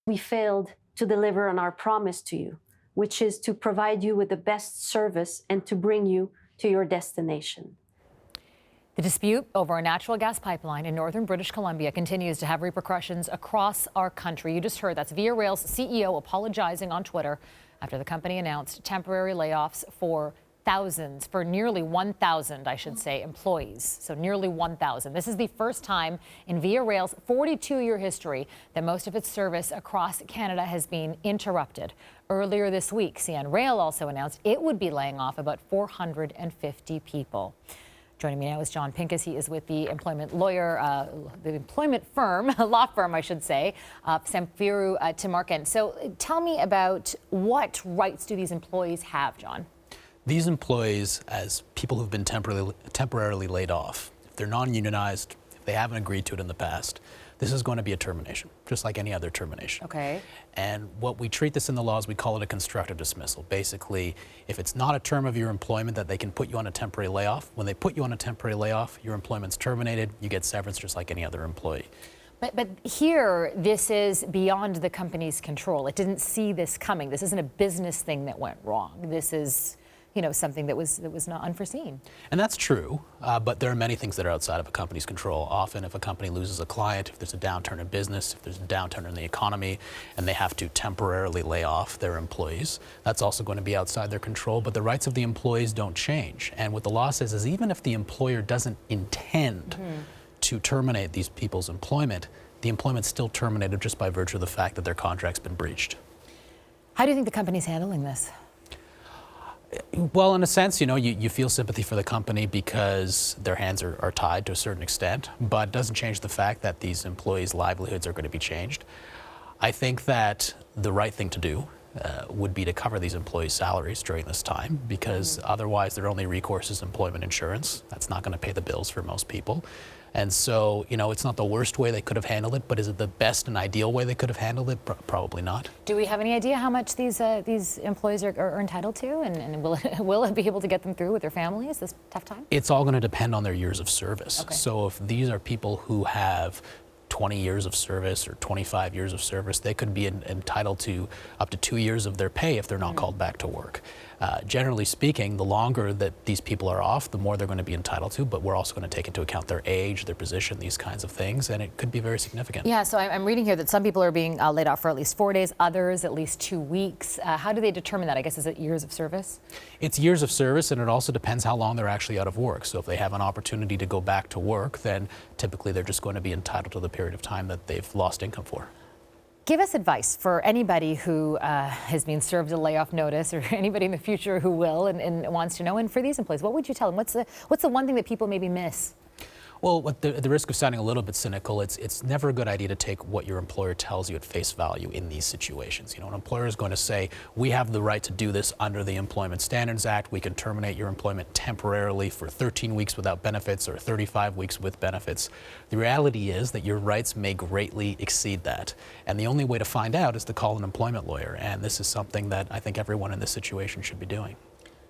We failed to deliver on our promise to you, which is to provide you with the best service and to bring you to your destination. The dispute over a natural gas pipeline in northern British Columbia continues to have repercussions across our country. You just heard that's Via Rail's CEO apologizing on Twitter after the company announced temporary layoffs for nearly 1,000, I should say, employees. So nearly 1,000. This is the first time in Via Rail's 42-year history that most of its service across Canada has been interrupted. Earlier this week, CN Rail also announced it would be laying off about 450 people. Joining me now is Jon Pinkus. He is with the employment firm, law firm, I should say, Samfiru Tumarkin. So tell me about what rights do these employees have, Jon? These employees, as people who've been temporarily laid off, if they're non-unionized, if they haven't agreed to it in the past, this is going to be a termination, just like any other termination. Okay. And what we treat this in the law is we call it a constructive dismissal. Basically, if it's not a term of your employment that they can put you on a temporary layoff, when they put you on a temporary layoff, your employment's terminated, you get severance just like any other employee. But here, this is beyond the company's control. It didn't see this coming. This isn't a business thing that went wrong. This is, you know, something that was not unforeseen. And that's true, but there are many things that are outside of a company's control. Often if a company loses a client, if there's a downturn in business, if there's a downturn in the economy, and they have to temporarily lay off their employees, that's also going to be outside their control, but the rights of the employees don't change. And what the law says is even if the employer doesn't intend to terminate these people's employment, the employment's still terminated just by virtue of the fact that their contract's been breached. How do you think the company's handling this? Well, in a sense, you know, you feel sympathy for the company because their hands are tied to a certain extent, but it doesn't change the fact that these employees' livelihoods are going to be changed. I think that the right thing to do would be to cover these employees' salaries during this time, because otherwise their only recourse is employment insurance. That's not going to pay the bills for most people. And so, you know, it's not the worst way they could have handled it, but is it the best and ideal way they could have handled it? Probably not. Do we have any idea how much these employees are entitled to, and will it be able to get them through with their families this tough time? It's all going to depend on their years of service. Okay. So if these are people who have 20 years of service or 25 years of service, they could be entitled to up to 2 years of their pay if they're not called back to work. Generally speaking, the longer that these people are off, the more they're going to be entitled to, but we're also going to take into account their age, their position, these kinds of things, and it could be very significant. Yeah, so I'm reading here that some people are being laid off for at least 4 days, others at least 2 weeks. How do they determine that? I guess, is it years of service? It's years of service, and it also depends how long they're actually out of work. So if they have an opportunity to go back to work, then typically they're just going to be entitled to the period of time that they've lost income for. Give us advice for anybody who has been served a layoff notice, or anybody in the future who will and wants to know. And for these employees, what would you tell them? What's the one thing that people maybe miss? Well, at the risk of sounding a little bit cynical, it's never a good idea to take what your employer tells you at face value in these situations. You know, an employer is going to say, we have the right to do this under the Employment Standards Act. We can terminate your employment temporarily for 13 weeks without benefits or 35 weeks with benefits. The reality is that your rights may greatly exceed that. And the only way to find out is to call an employment lawyer. And this is something that I think everyone in this situation should be doing.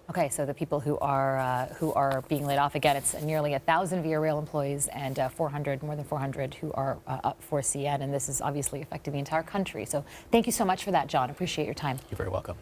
Okay, so the people who are being laid off, again, it's nearly 1,000 Via Rail employees and more than 400 who are up for CN, and this is obviously affecting the entire country. So thank you so much for that, Jon. Appreciate your time. You're very welcome.